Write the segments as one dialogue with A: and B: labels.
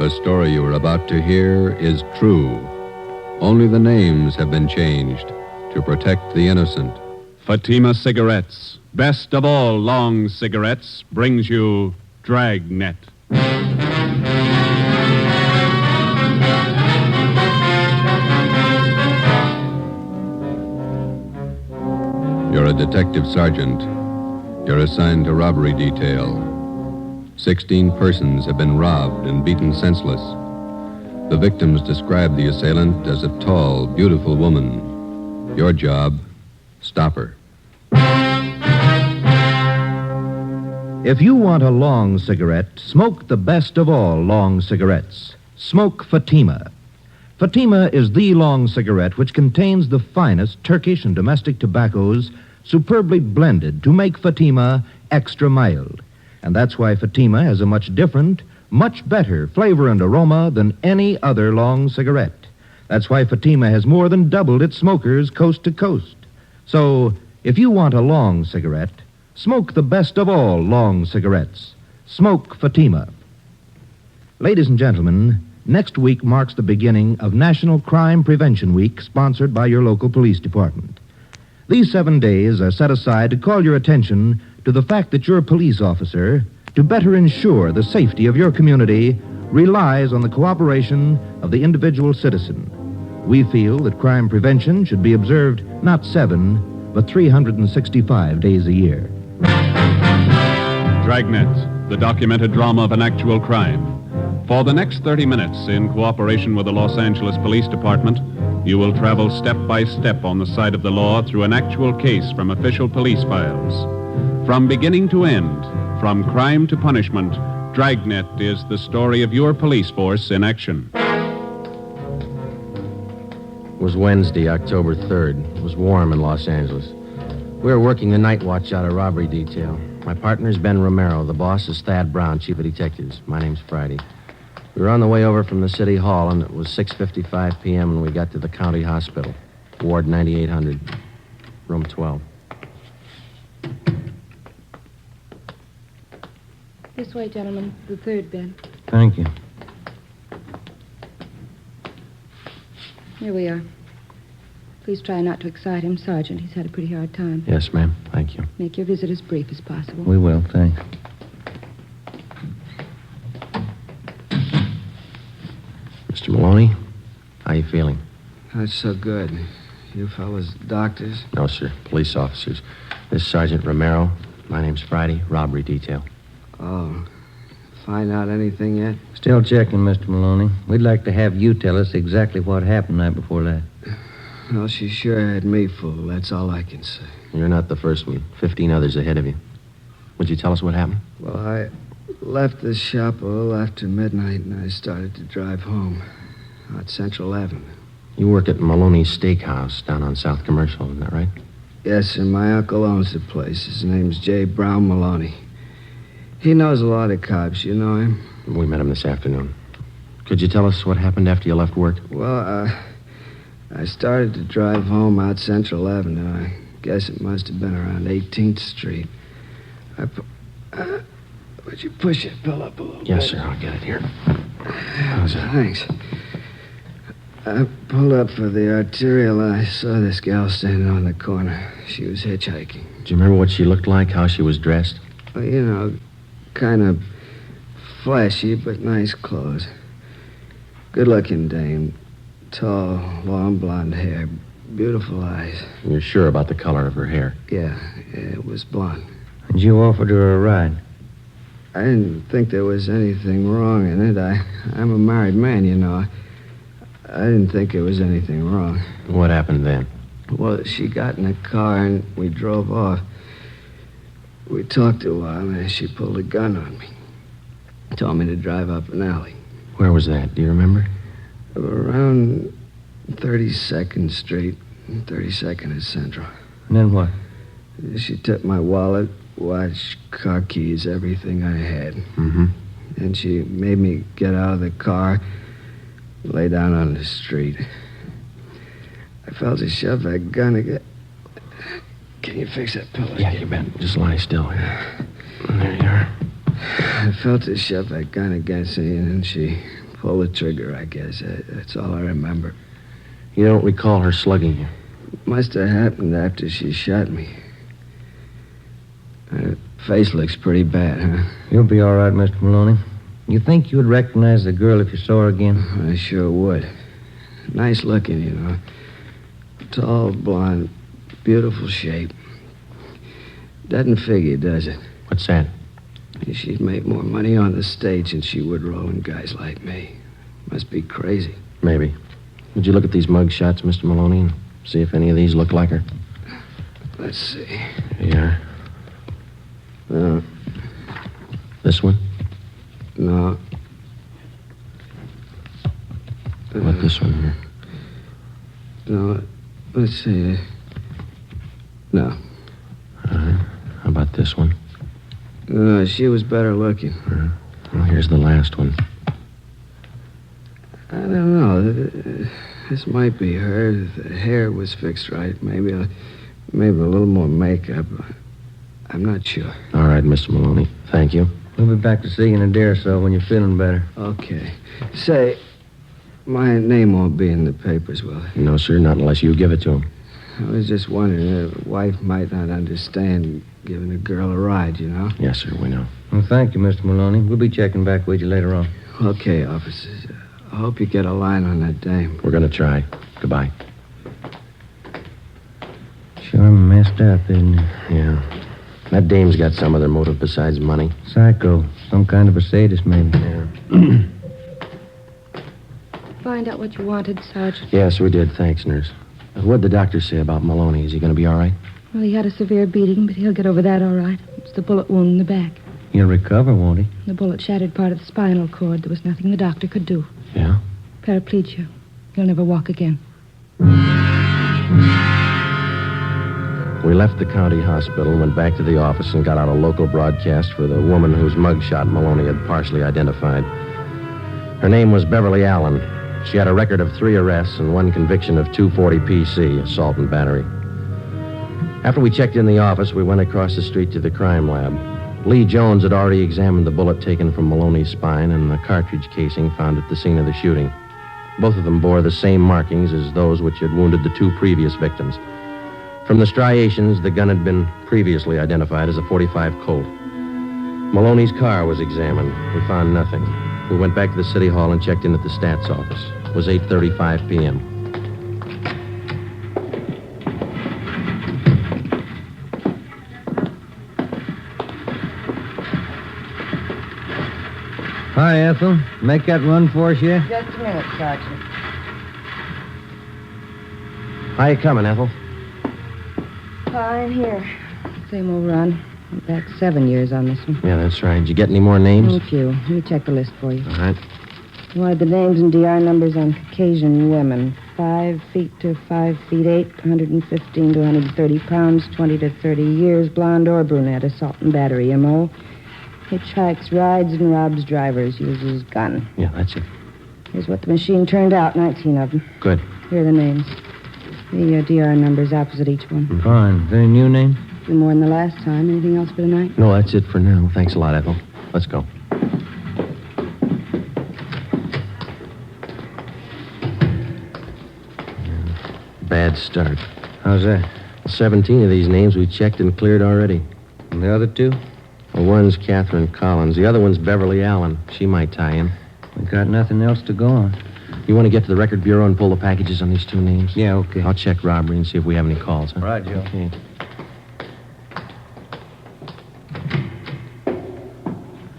A: The story you are about to hear is true. Only the names have been changed to protect the innocent.
B: Fatima Cigarettes, best of all long cigarettes, brings you Dragnet.
A: You're a detective sergeant. You're assigned to robbery detail. 16 persons have been robbed and beaten senseless. The victims describe the assailant as a tall, beautiful woman. Your job, stop her.
C: If you want a long cigarette, smoke the best of all long cigarettes. Smoke Fatima. Fatima is the long cigarette which contains the finest Turkish and domestic tobaccos superbly blended to make Fatima extra mild. And that's why Fatima has a much different, much better flavor and aroma than any other long cigarette. That's why Fatima has more than doubled its smokers coast to coast. So, if you want a long cigarette, smoke the best of all long cigarettes. Smoke Fatima. Ladies and gentlemen, next week marks the beginning of National Crime Prevention Week, sponsored by your local police department. These 7 days are set aside to call your attention to the fact that your police officer, to better ensure the safety of your community, relies on the cooperation of the individual citizen. We feel that crime prevention should be observed not 7, but 365 days a year.
B: Dragnet, the documented drama of an actual crime. For the next 30 minutes, in cooperation with the Los Angeles Police Department, you will travel step by step on the side of the law through an actual case from official police files. From beginning to end, from crime to punishment, Dragnet is the story of your police force in action.
D: It was Wednesday, October 3rd. It was warm in Los Angeles. We were working the night watch out of robbery detail. My partner's Ben Romero. The boss is Thad Brown, chief of detectives. My name's Friday. We were on the way over from the city hall, and it was 6:55 p.m. when we got to the county hospital, Ward 9800, room 12.
E: This way, gentlemen. The third bed.
C: Thank you.
E: Here we are. Please try not to excite him, Sergeant. He's had a pretty hard time.
D: Yes, ma'am. Thank you.
E: Make your visit as brief as possible.
C: We will, thanks.
D: Mr. Maloney, how you feeling?
F: Not so good. You fellas doctors?
D: No, sir. Police officers. This is Sergeant Romero. My name's Friday. Robbery detail.
F: Oh. Find out anything yet?
G: Still checking, Mr. Maloney. We'd like to have you tell us exactly what happened the night before last.
F: Well, she sure had me fooled. That's all I can say.
D: You're not the first one. 15 others ahead of you. Would you tell us what happened?
F: Well, I left the shop a little after midnight, and I started to drive home out Central Avenue.
D: You work at Maloney's Steakhouse down on South Commercial, isn't that right?
F: Yes, sir. My uncle owns the place. His name's J. Brown Maloney. He knows a lot of cops. You know him?
D: We met him this afternoon. Could you tell us what happened after you left work?
F: Well, I started to drive home out Central Avenue. I guess it must have been around 18th Street. Would you push that bill up a little bit?
D: Yes, sir. I'll get it here. How's that?
F: Thanks. I pulled up for the arterial, and I saw this gal standing on the corner. She was hitchhiking.
D: Do you remember what she looked like, how she was dressed?
F: Well, you know, kind of flashy, but nice clothes. Good-looking dame. Tall, long blonde hair. Beautiful eyes.
D: You're sure about the color of her hair?
F: Yeah, it was blonde.
G: And you offered her a ride?
F: I didn't think there was anything wrong in it. I'm a married man, you know. I didn't think there was anything wrong.
D: What happened then?
F: Well, she got in a car and we drove off. We talked a while and she pulled a gun on me. Told me to drive up an alley.
D: Where was that? Do you remember?
F: Around 32nd Street, 32nd and Central.
G: And then what?
F: She took my wallet, watch, car keys, everything I had.
D: Mm-hmm.
F: And she made me get out of the car, lay down on the street. I felt her shove that gun again. Can you fix that pillow?
D: Yeah, you bet. Just lie still here. There you are.
F: I felt her shove that gun against me, and then she pull the trigger, I guess. That's all I remember.
D: You don't recall her slugging you?
F: Must have happened after she shot me. Her face looks pretty bad, huh?
G: You'll be all right, Mr. Maloney. You think you would recognize the girl if you saw her again?
F: I sure would. Nice looking, you know. Tall, blonde, beautiful shape. Doesn't figure, does it?
D: What's that?
F: She'd make more money on the stage than she would rolling guys like me. Must be crazy.
D: Maybe. Would you look at these mug shots, Mr. Maloney, and see if any of these look like her?
F: Let's see.
D: Yeah. This one?
F: No.
D: How about this one here?
F: No. Let's see. No.
D: All right. How about this one?
F: No, she was better looking.
D: Well, here's the last one.
F: I don't know. This might be her. The hair was fixed right. Maybe a little more makeup. I'm not sure.
D: All right, Mr. Maloney. Thank you.
G: We'll be back to see you in a day or so when you're feeling better.
F: Okay. Say, my name won't be in the papers, will it?
D: No, sir, not unless you give it to him.
F: I was just wondering, a wife might not understand giving a girl a ride, you know?
D: Yes, sir, we know.
G: Well, thank you, Mr. Maloney. We'll be checking back with you later on.
F: Okay, officers. I hope you get a line on that dame.
D: We're going to try. Goodbye.
G: Sure messed up, isn't it?
D: Yeah. That dame's got some other motive besides money.
G: Psycho. Some kind of a sadist, maybe.
D: Yeah.
E: Find out what you wanted, Sergeant.
D: Yes, we did. Thanks, nurse. What'd the doctor say about Maloney? Is he going to be all right?
E: Well, he had a severe beating, but he'll get over that all right. It's the bullet wound in the back.
G: He'll recover, won't he?
E: The bullet shattered part of the spinal cord. There was nothing the doctor could do.
D: Yeah?
E: Paraplegia. He'll never walk again.
D: We left the county hospital, went back to the office, and got out a local broadcast for the woman whose mugshot Maloney had partially identified. Her name was Beverly Allen. She had a record of 3 arrests and 1 conviction of 240 PC, assault and battery. After we checked in the office, we went across the street to the crime lab. Lee Jones had already examined the bullet taken from Maloney's spine and the cartridge casing found at the scene of the shooting. Both of them bore the same markings as those which had wounded the 2 previous victims. From the striations, the gun had been previously identified as a .45 Colt. Maloney's car was examined. We found nothing. We went back to the city hall and checked in at the stats office. It was 8:35 p.m.
G: Hi, Ethel. Make that run for us yet?
H: Just a minute, Sergeant.
D: How you coming, Ethel?
H: Fine, here.
E: Same old run. Went back 7 years on this one.
D: Yeah, that's right. Did you get any more names?
E: A few. Let me check the list for you.
D: All right.
E: You wanted the names and DR numbers on Caucasian women. 5 feet to 5 feet 8, 115 to 130 pounds, 20 to 30 years, blonde or brunette, assault and battery, M.O. Hitchhikes, rides, and robs drivers, uses gun.
D: Yeah, that's it.
E: Here's what the machine turned out, 19 of them.
D: Good.
E: Here are the names. The DR numbers opposite each one.
G: Fine. Any new names?
E: A few more than the last time. Anything else for tonight?
D: No, that's it for now. Thanks a lot, Ethel. Let's go. Bad start.
G: How's that?
D: 17 of these names we checked and cleared already.
G: And the other 2?
D: Well, one's Catherine Collins. The other one's Beverly Allen. She might tie in.
G: We got nothing else to go on.
D: You want to get to the record bureau and pull the packages on these 2 names?
G: Yeah, okay.
D: I'll check robbery and see if we have any calls, huh?
G: Right, Joe.
D: Okay.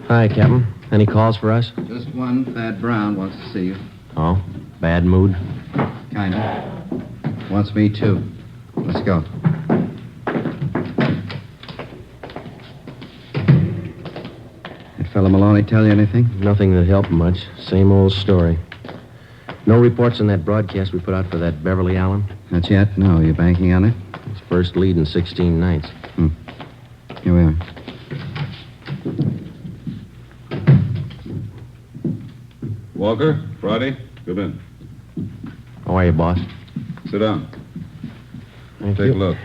D: Hi, Captain. Any calls for us?
I: Just one. Thad Brown wants to see you.
D: Oh, bad mood?
I: Kind of. Wants me, too. Let's go. That fellow Maloney tell you anything?
D: Nothing that helped much. Same old story. No reports on that broadcast we put out for that Beverly Allen?
I: Not yet? No. You banking on it?
D: It's first lead in 16 nights.
I: Here we are.
J: Walker, Friday, come in.
D: How are you, boss?
J: Sit down.
D: Thank
J: Take
D: you.
J: a look.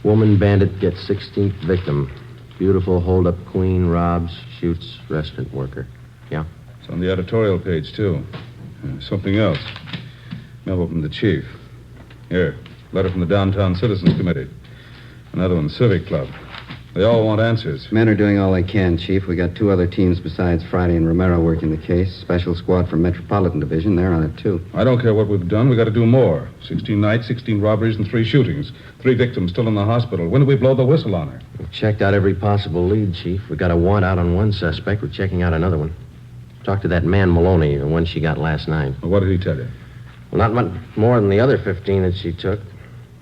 D: Woman bandit gets 16th victim. Beautiful hold-up queen, robs, shoots, restaurant worker. Yeah?
J: It's on the editorial page, too. Something else. Memo from the chief. Here, letter from the Downtown Citizens Committee. Another one, Civic Club. They all want answers.
I: Men are doing all they can, Chief. We got 2 other teams besides Friday and Romero working the case. Special squad from Metropolitan Division. They're on it, too.
J: I don't care what we've done. We got to do more. 16 nights, 16 robberies, and 3 shootings. 3 victims still in the hospital. When do we blow the whistle on her?
D: We've checked out every possible lead, Chief. We got a warrant out on one suspect. We're checking out another one. Talked to that man Maloney, the one she got last night.
J: Well, what did he tell you?
D: Well, not much more than the other 15 that she took.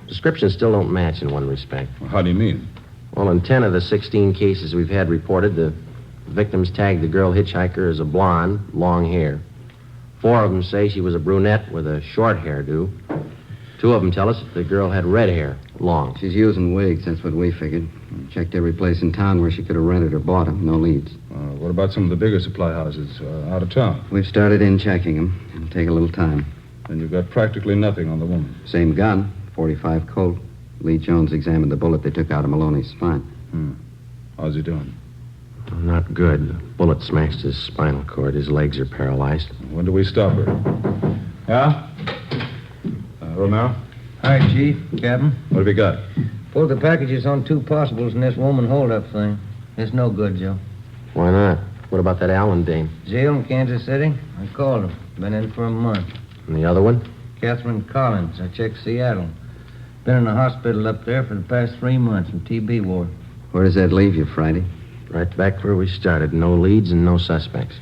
D: Descriptions still don't match in one respect.
J: Well, how do you mean?
D: Well, in 10 of the 16 cases we've had reported, the victims tagged the girl hitchhiker as a blonde, long hair. 4 of them say she was a brunette with a short hairdo. 2 of them tell us that the girl had red hair, long.
I: She's using wigs. That's what we figured. Checked every place in town where she could have rented or bought them. No leads.
J: What about some of the bigger supply houses out of town?
I: We've started in checking them. It'll take a little time.
J: And you've got practically nothing on the woman.
I: Same gun, 45 Colt. Lee Jones examined the bullet they took out of Maloney's spine.
J: How's he doing?
D: Not good. The bullet smashed his spinal cord. His legs are paralyzed.
J: When do we stop her?
K: Yeah?
J: Romero?
G: Hi, Chief. Captain.
J: What have you got?
G: Pulled the packages on 2 possibles in this woman holdup thing. It's no good, Joe.
D: Why not? What about that Allen dame?
G: Zeal in Kansas City? I called him. Been in for a month.
D: And the other one?
G: Catherine Collins. I checked Seattle. Been in the hospital up there for the past 3 months in TB ward.
I: Where does that leave you, Friday?
D: Right back where we started. No leads and no suspects.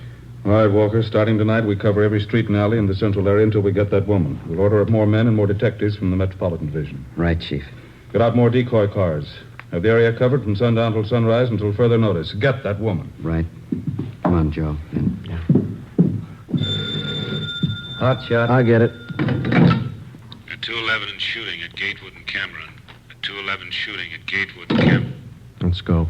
J: All right, Walker. Starting tonight, we cover every street and alley in the central area until we get that woman. We'll order up more men and more detectives from the Metropolitan Division.
I: Right, Chief.
J: Get out more decoy cars. Have the area covered from sundown till sunrise until further notice. Get that woman.
I: Right. Come on, Joe. In.
D: Yeah.
G: Hot shot.
D: I get it.
L: At 211 and shooting at Gatewood and Cameron. At 211 shooting at Gatewood and Cameron.
D: Let's go.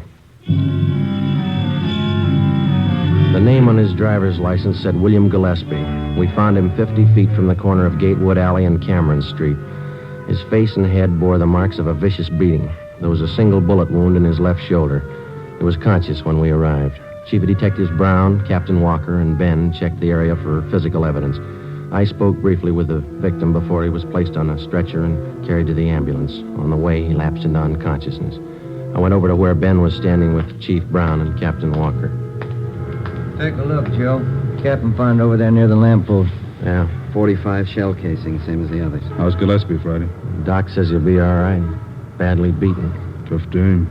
D: The name on his driver's license said William Gillespie. We found him 50 feet from the corner of Gatewood Alley and Cameron Street. His face and head bore the marks of a vicious beating. There was a single bullet wound in his left shoulder. He was conscious when we arrived. Chief of Detectives Brown, Captain Walker, and Ben checked the area for physical evidence. I spoke briefly with the victim before he was placed on a stretcher and carried to the ambulance. On the way, he lapsed into unconsciousness. I went over to where Ben was standing with Chief Brown and Captain Walker.
G: Take a look, Joe. Captain found over there near the lamppost.
D: Yeah.
I: 45 shell casing, same as the others.
J: How's Gillespie, Friday?
D: Doc says he'll be all right. Badly beaten.
J: Tough dame.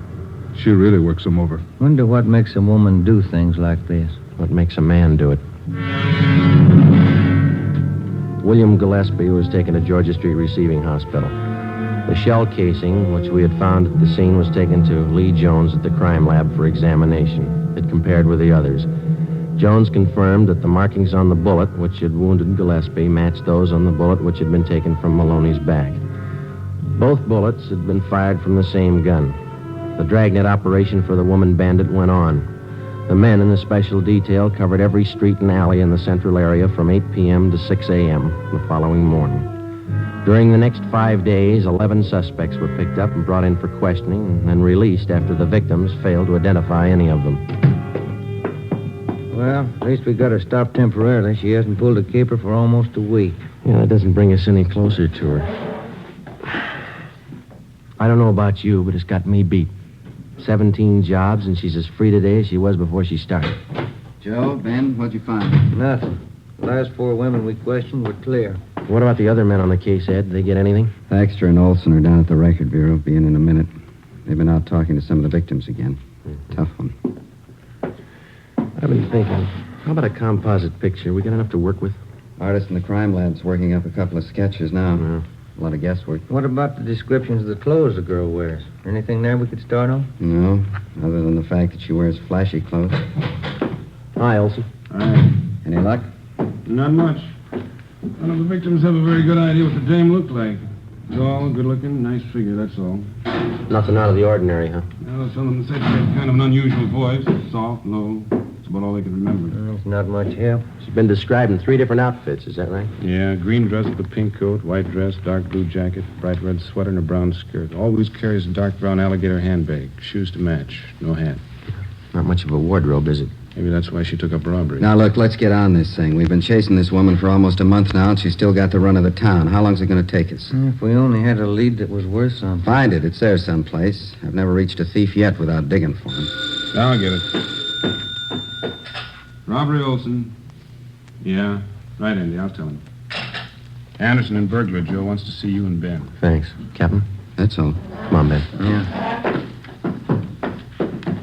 J: She really works him over.
G: Wonder what makes a woman do things like this.
D: What makes a man do it? William Gillespie was taken to Georgia Street Receiving Hospital. The shell casing, which we had found at the scene, was taken to Lee Jones at the crime lab for examination. It compared with the others. Jones confirmed that the markings on the bullet, which had wounded Gillespie, matched those on the bullet which had been taken from Maloney's back. Both bullets had been fired from the same gun. The Dragnet operation for the woman bandit went on. The men in the special detail covered every street and alley in the central area from 8 p.m. to 6 a.m. the following morning. During the next 5 days, 11 suspects were picked up and brought in for questioning and then released after the victims failed to identify any of them.
G: Well, at least we got her stopped temporarily. She hasn't pulled a caper for almost a week.
D: Yeah, that doesn't bring us any closer to her. I don't know about you, but it's got me beat. 17 jobs, and she's as free today as she was before she started.
I: Joe, Ben, what'd you find?
G: Nothing. The last 4 women we questioned were clear.
D: What about the other men on the case, Ed? Did they get anything?
I: Thaxter and Olson are down at the Record Bureau. Be in a minute. They've been out talking to some of the victims again. Tough one.
D: I've been thinking, how about a composite picture? We got enough to work with?
I: Artist in the crime lab's working up a couple of sketches now.
D: Yeah.
I: A lot of guesswork.
G: What about the descriptions of the clothes the girl wears? Anything there we could start on?
I: No, other than the fact that she wears flashy clothes.
D: Hi, Olson.
K: All right.
I: Any luck?
K: Not much. None of the victims have a very good idea what the dame looked like. Tall, good-looking, nice figure, that's all.
D: Nothing out of the ordinary, huh?
K: Well, some of them said she had kind of an unusual voice. Soft, low, That's about all they can remember.
G: It's not much help.
D: She's been described in 3 different outfits, is that right?
K: Yeah, green dress with a pink coat, white dress, dark blue jacket, bright red sweater, and a brown skirt. Always carries a dark brown alligator handbag. Shoes to match. No hat.
D: Not much of a wardrobe, is it?
K: Maybe that's why she took up robbery.
I: Now, look, let's get on this thing. We've been chasing this woman for almost a month now, and she's still got the run of the town. How long's it going to take us?
G: If we only had a lead that was worth something.
I: Find it. It's there someplace. I've never reached a thief yet without digging for him.
K: Now I'll get it. Robbery Olson. Yeah. Right, Andy. I'll tell him. Anderson and burglar Joe wants to see you and Ben.
D: Thanks. Captain?
I: That's all.
D: Come on, Ben.
G: Yeah.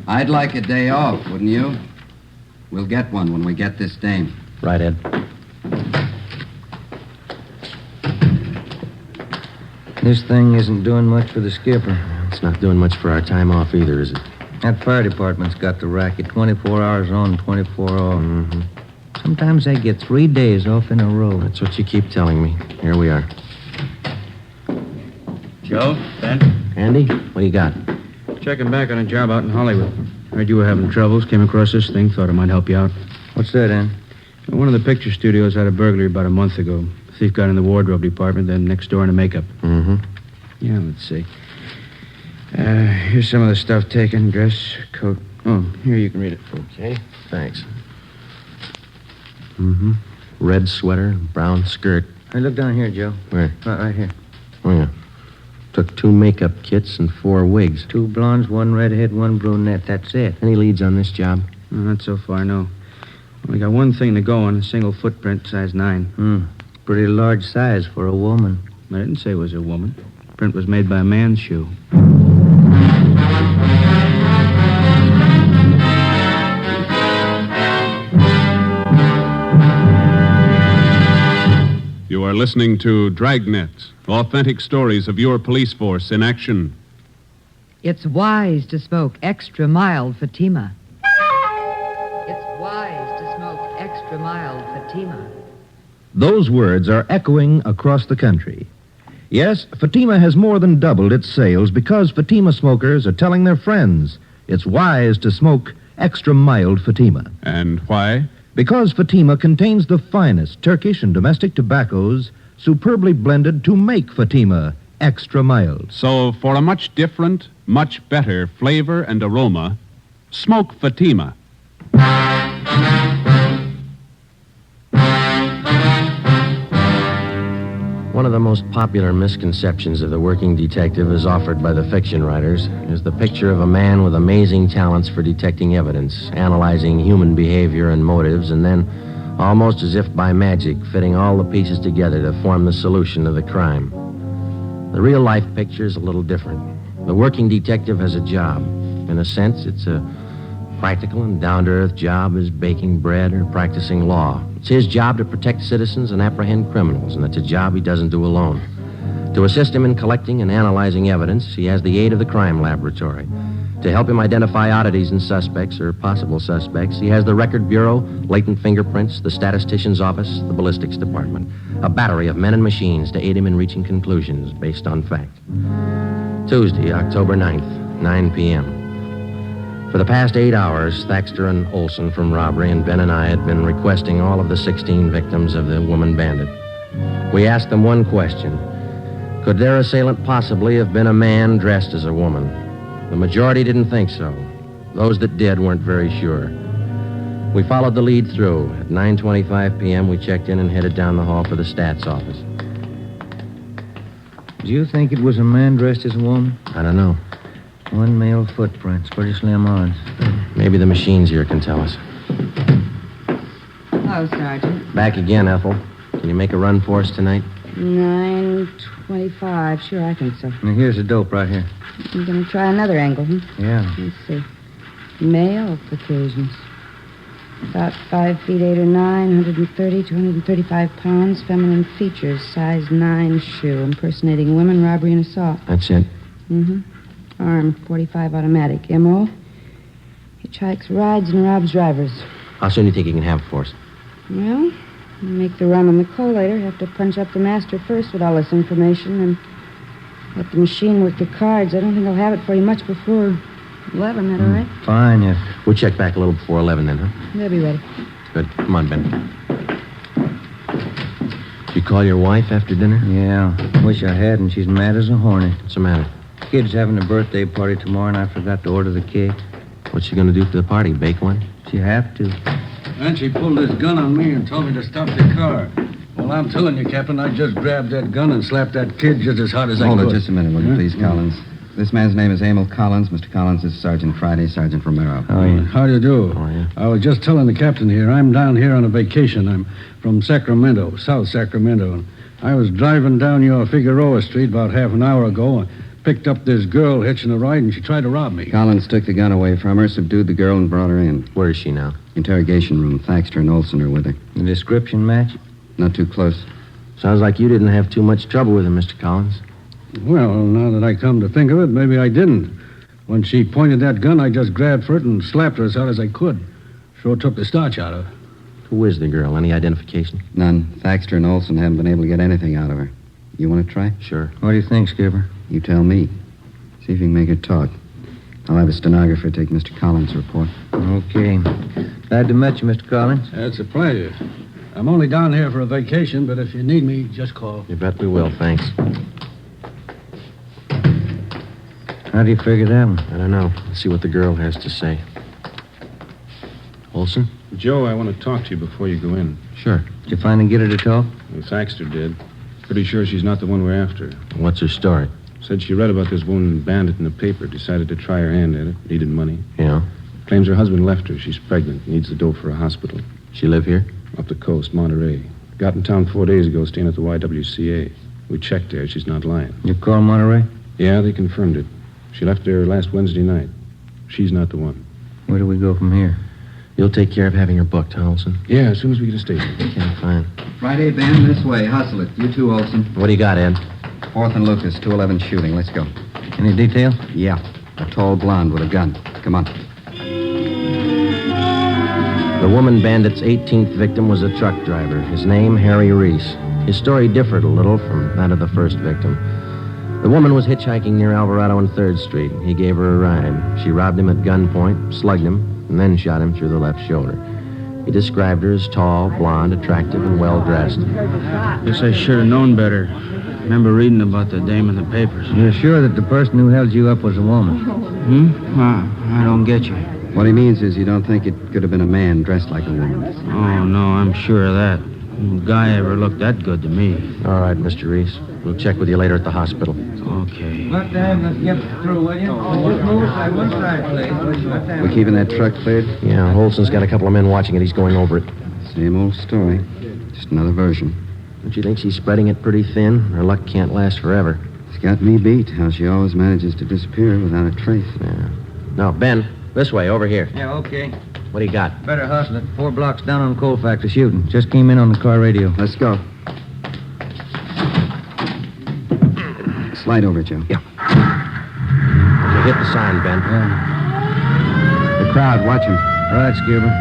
I: I'd like a day off, wouldn't you? We'll get one when we get this dame.
D: Right, Ed.
G: This thing isn't doing much for the skipper.
D: It's not doing much for our time off either, is it?
G: That fire department's got the racket 24 hours on, 24 off.
D: Mm-hmm.
G: Sometimes they get 3 days off in a row.
D: That's what you keep telling me. Here we are.
M: Joe, Ben?
D: Andy, what do you got?
M: Checking back on a job out in Hollywood. Heard you were having troubles. Came across this thing. Thought it might help you out.
G: What's that, Ann?
M: One of the picture studios had a burglary about a month ago. The thief got in the wardrobe department, then next door into makeup.
D: Mm-hmm.
M: Yeah, let's see. Here's some of the stuff taken. Dress, coat. Oh, here, you can read it.
D: Okay, thanks. Mm-hmm. Red sweater, brown skirt.
G: Hey, look down here, Joe.
D: Where?
G: Right here.
D: Oh, yeah. Took 2 makeup kits and 4 wigs.
G: 2 blondes, 1 redhead, 1 brunette. That's it.
D: Any leads on this job?
M: Not so far, no. We got one thing to go on, a single footprint, size 9.
G: Pretty large size for a woman.
M: I didn't say it was a woman. The print was made by a man's shoe.
B: You are listening to Dragnet, authentic stories of your police force in action.
N: It's wise to smoke extra mild Fatima. It's wise to smoke extra mild Fatima.
C: Those words are echoing across the country. Yes, Fatima has more than doubled its sales because Fatima smokers are telling their friends it's wise to smoke extra mild Fatima.
B: And why?
C: Because Fatima contains the finest Turkish and domestic tobaccos superbly blended to make Fatima extra mild.
B: So, for a much different, much better flavor and aroma, smoke Fatima.
D: One of the most popular misconceptions of the working detective as offered by the fiction writers is the picture of a man with amazing talents for detecting evidence, analyzing human behavior and motives, and then, almost as if by magic, fitting all the pieces together to form the solution of the crime. The real-life picture is a little different. The working detective has a job. In a sense, it's a practical and down-to-earth job as baking bread or practicing law. It's his job to protect citizens and apprehend criminals, and it's a job he doesn't do alone. To assist him in collecting and analyzing evidence, he has the aid of the crime laboratory. To help him identify oddities in suspects or possible suspects, he has the Record Bureau, latent fingerprints, the statistician's office, the ballistics department. A battery of men and machines to aid him in reaching conclusions based on fact. Tuesday, October 9th, 9 p.m. For the past 8 hours, Thaxter and Olson from robbery and Ben and I had been requesting all of the 16 victims of the woman bandit. We asked them one question. Could their assailant possibly have been a man dressed as a woman? The majority didn't think so. Those that did weren't very sure. We followed the lead through. At 9:25 p.m., we checked in and headed down the hall for the stats office.
G: Do you think it was a man dressed as a woman?
D: I don't know.
G: 1 male footprint, pretty slim odds.
D: Maybe the machines here can tell us.
E: Hello, Sergeant.
D: Back again, Ethel. Can you make a run for us tonight?
E: 9:25. Sure, I think so.
G: Now, here's the dope right here.
E: I'm going to try another angle, huh?
G: Yeah.
E: Let's see. Male Caucasians. About 5 feet 8 or 9, 130, 235 pounds, feminine features, size 9 shoe, impersonating women, robbery, and assault.
D: That's it.
E: Mm-hmm. Arm, 45 automatic. M.O. Hitchhikes, rides, and robs drivers.
D: How soon do you think you can have it for us?
E: Well, we'll make the run on the collator. Have to punch up the master first with all this information and let the machine work the cards. I don't think I'll have it for you much before 11, that all right?
M: Fine, yes.
D: We'll check back a little before 11 then, huh?
E: They'll be ready.
D: Good. Come on, Ben. Did you call your wife after dinner?
M: Yeah. Wish I hadn't. She's mad as a hornet.
D: What's the matter?
M: Kid's having a birthday party tomorrow, and I forgot to order the cake.
D: What's she going to do for the party? Bake one?
M: She have to.
O: And she pulled this gun on me and told me to stop the car. Well, I'm telling you, Captain, I just grabbed that gun and slapped that kid just as hard as I could.
I: Hold it just a minute, will you, please, Collins? This man's name is Emil Collins. Mr. Collins is Sergeant Friday, Sergeant Romero.
O: Oh, yeah. How do you do?
D: Oh, yeah.
O: I was just telling the captain here, I'm down here on a vacation. I'm from Sacramento, South Sacramento. And I was driving down your Figueroa Street about half an hour ago. I picked up this girl hitching a ride, and she tried to rob me.
I: Collins took the gun away from her, subdued the girl, and brought her in.
D: Where is she now?
I: Interrogation room. Thaxter and Olson are with her.
M: The description match?
I: Not too close.
D: Sounds like you didn't have too much trouble with her, Mr. Collins.
O: Well, now that I come to think of it, maybe I didn't. When she pointed that gun, I just grabbed for it and slapped her as hard as I could. Sure took the starch out of her.
D: Who is the girl? Any identification?
I: None. Thaxter and Olson haven't been able to get anything out of her. You want to try?
D: Sure.
M: What do you think, Skipper?
I: You tell me. See if you can make her talk. I'll have a stenographer take Mr. Collins' report.
M: Okay. Glad to meet you, Mr. Collins.
O: It's a pleasure. I'm only down here for a vacation, but if you need me, just call.
D: You bet we will, thanks.
M: How do you figure that one?
D: I don't know. Let's see what the girl has to say. Olson?
K: Joe, I want to talk to you before you go in.
D: Sure.
M: Did you finally get her to talk?
K: Well, Thaxter did. Pretty sure she's not the one we're after.
D: What's her story?
K: Said she read about this woman bandit in the paper, decided to try her hand at it, needed money.
D: Yeah?
K: Claims her husband left her. She's pregnant, needs the dough for a hospital.
D: She live here?
K: Up the coast, Monterey. Got in town 4 days ago, staying at the YWCA. We checked there. She's not lying.
M: You call Monterey?
K: Yeah, they confirmed it. She left there last Wednesday night. She's not the one.
M: Where do we go from here?
D: You'll take care of having her booked, huh, Olson?
K: Yeah, as soon as we get a station.
D: Okay, fine.
I: Friday, Ben, this way. Hustle it. You too, Olson.
D: What do you got, Ed?
I: 4th and Lucas, 211 shooting. Let's go.
M: Any detail?
I: Yeah. A tall blonde with a gun. Come on.
D: The woman bandit's 18th victim was a truck driver. His name, Harry Reese. His story differed a little from that of the first victim. The woman was hitchhiking near Alvarado and 3rd Street. He gave her a ride. She robbed him at gunpoint, slugged him, and then shot him through the left shoulder. He described her as tall, blonde, attractive, and well-dressed.
M: Guess I should have known better. Remember reading about the dame in the papers. You're sure that the person who held you up was a woman? I don't get you.
I: What he means is you don't think it could have been a man dressed like a woman.
M: Oh, no, I'm sure of that. No guy ever looked that good to me.
D: All right, Mr. Reese. We'll check with you later at the hospital.
M: Okay.
G: Let them get through, will you? Just move side, one side, please.
I: We keeping that truck cleared?
D: Yeah, Olson's got a couple of men watching it. He's going over it.
I: Same old story. Just another version.
D: Don't you think she's spreading it pretty thin? Her luck can't last forever.
I: It's got me beat, how she always manages to disappear without a trace.
D: Yeah. No, Ben, this way, over here.
M: Yeah, okay.
D: What do you got?
M: Better hustle it. 4 blocks down on coal factory shooting. Just came in on the car radio.
I: Let's go. Slide over, Joe.
D: Yeah. Okay, hit the sign, Ben.
M: Yeah.
I: The crowd, watch him.
M: Right, Skipper.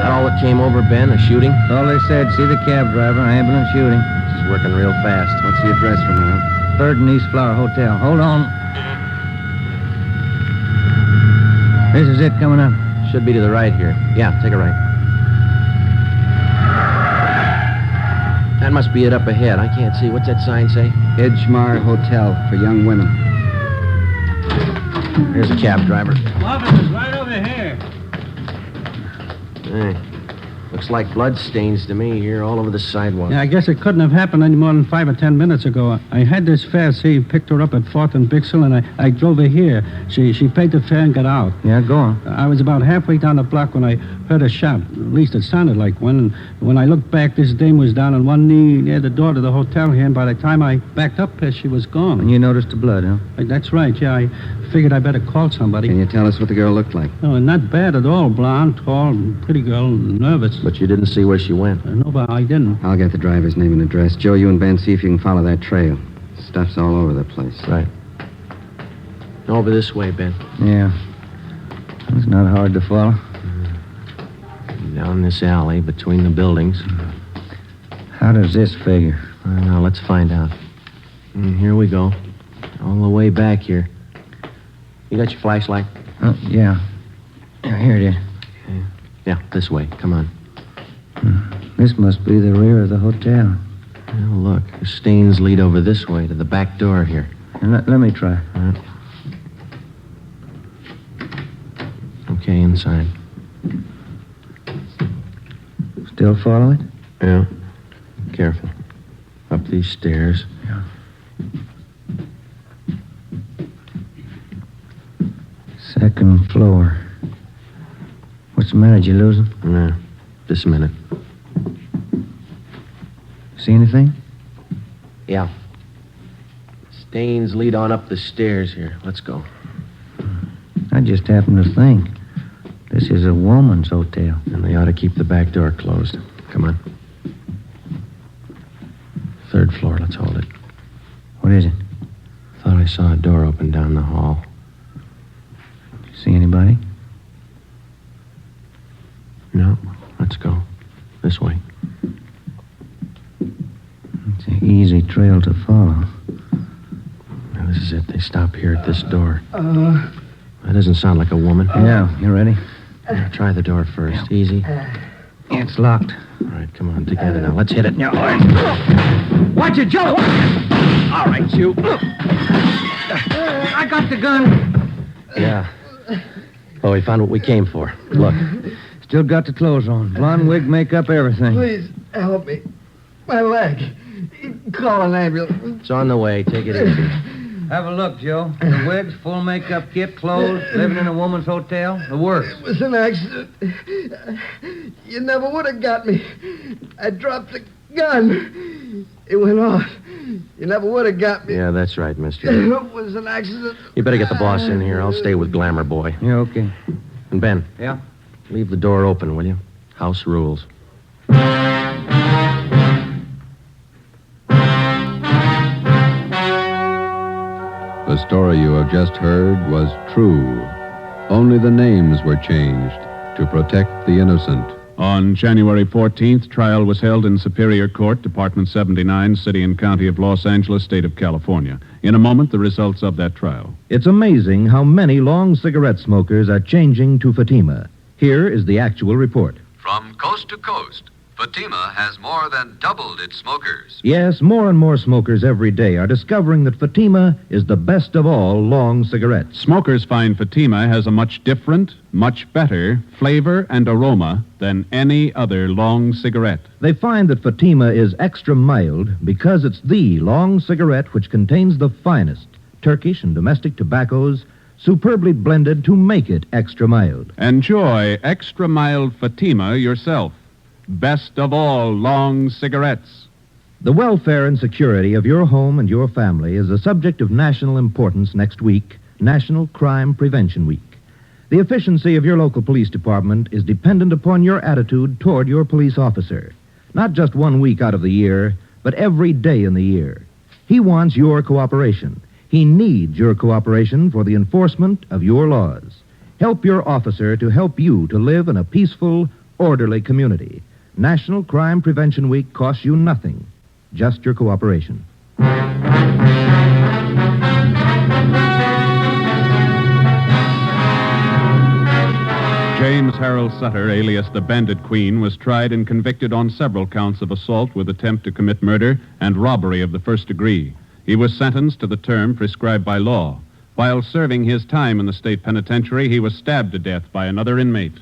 D: That all that came over, Ben? A shooting?
M: All they said, see the cab driver, ambulance shooting.
D: She's working real fast.
I: What's the address from now?
M: 3rd and East Flower Hotel. Hold on. This is it coming up.
D: Should be to the right here. Yeah, take a right. That must be it up ahead. I can't see. What's that sign say?
I: Edgemar Hotel for young women.
D: Here's a cab driver.
O: Officer's right over here.
D: Hey, looks like blood stains to me here all over the sidewalk.
O: Yeah, I guess it couldn't have happened any more than 5 or 10 minutes ago. I had this fare. See, picked her up at 4th and Bixel, and I drove her here. She paid the fare and got out.
M: Yeah, go on.
O: I was about halfway down the block when I heard a shot. At least it sounded like one. And when I looked back, this dame was down on one knee near the door to the hotel here, and by the time I backed up there, she was gone.
M: And you noticed the blood, huh?
O: That's right, yeah. I figured I better call somebody.
I: Can you tell us what the girl looked like?
O: No, not bad at all. Blonde, tall, pretty girl, nervous.
D: But you didn't see where she went.
O: No, but I didn't.
I: I'll get the driver's name and address. Joe, you and Ben, see if you can follow that trail. Stuff's all over the place.
D: Right. Over this way, Ben.
M: Yeah. It's not hard to follow.
D: Down this alley between the buildings.
M: How does this figure?
D: I don't know. Let's find out. Here we go. All the way back here. You got your flashlight?
M: Yeah. Here it is.
D: Yeah, this way. Come on.
M: This must be the rear of the hotel.
D: Well, look, the stains lead over this way to the back door here.
M: Let me try.
D: Okay, inside.
M: Still follow it?
D: Yeah. Careful. Up these stairs.
M: Yeah. Second floor. What's the matter? Did you lose him?
D: No. Just a minute.
M: See anything?
D: Yeah. Stains lead on up the stairs here. Let's go.
M: I just happened to think. This is a woman's hotel.
D: And they ought to keep the back door closed. Come on. Third floor. Let's hold it.
M: What is it?
D: Thought I saw a door open down the hall.
M: See anybody?
D: No. Let's go. This way.
M: It's an easy trail to follow.
D: Now, this is it. They stop here at this door. That doesn't sound like a woman.
M: Yeah, you ready?
D: Now, try the door first. Easy.
M: It's locked.
D: All right, come on, together now. Let's hit it.
M: Now, watch it, Joe!
D: All right, you.
M: I got the gun.
D: Yeah. Oh, we found what we came for. Look.
M: Still got the clothes on. Blonde wig, makeup, everything.
F: Please, help me. My leg. Call an ambulance.
D: It's on the way. Take it easy.
G: Have a look, Joe. The wigs, full makeup kit, clothes, living in a woman's hotel, the works.
F: It was an accident. You never would have got me. I dropped the gun. It went off. You never would have got me.
D: Yeah, that's right, mister.
F: It was an accident.
D: You better get the boss in here. I'll stay with Glamour Boy.
M: Yeah, okay.
D: And Ben.
M: Yeah?
D: Leave the door open, will you? House rules.
A: The story you have just heard was true. Only the names were changed to protect the innocent.
B: On January 14th, trial was held in Superior Court, Department 79, City and County of Los Angeles, State of California. In a moment, the results of that trial.
C: It's amazing how many long cigarette smokers are changing to Fatima. Here is the actual report.
P: From coast to coast, Fatima has more than doubled its smokers.
C: Yes, more and more smokers every day are discovering that Fatima is the best of all long cigarettes.
B: Smokers find Fatima has a much different, much better flavor and aroma than any other long cigarette.
C: They find that Fatima is extra mild because it's the long cigarette which contains the finest Turkish and domestic tobaccos superbly blended to make it extra mild.
B: Enjoy extra mild Fatima yourself. Best of all long cigarettes.
C: The welfare and security of your home and your family is a subject of national importance next week, National Crime Prevention Week. The efficiency of your local police department is dependent upon your attitude toward your police officer. Not just 1 week out of the year, but every day in the year. He wants your cooperation. He needs your cooperation for the enforcement of your laws. Help your officer to help you to live in a peaceful, orderly community. National Crime Prevention Week costs you nothing, just your cooperation.
B: James Harold Sutter, alias the Bandit Queen, was tried and convicted on several counts of assault with attempt to commit murder and robbery of the first degree. He was sentenced to the term prescribed by law. While serving his time in the state penitentiary, he was stabbed to death by another inmate.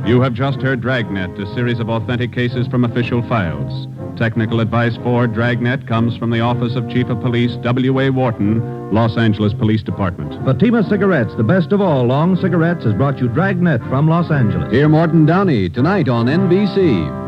B: You have just heard Dragnet, a series of authentic cases from official files. Technical advice for Dragnet comes from the Office of Chief of Police W.A. Wharton, Los Angeles Police Department.
C: Fatima Cigarettes, the best of all long cigarettes, has brought you Dragnet from Los Angeles.
A: Hear Morton Downey tonight on NBC.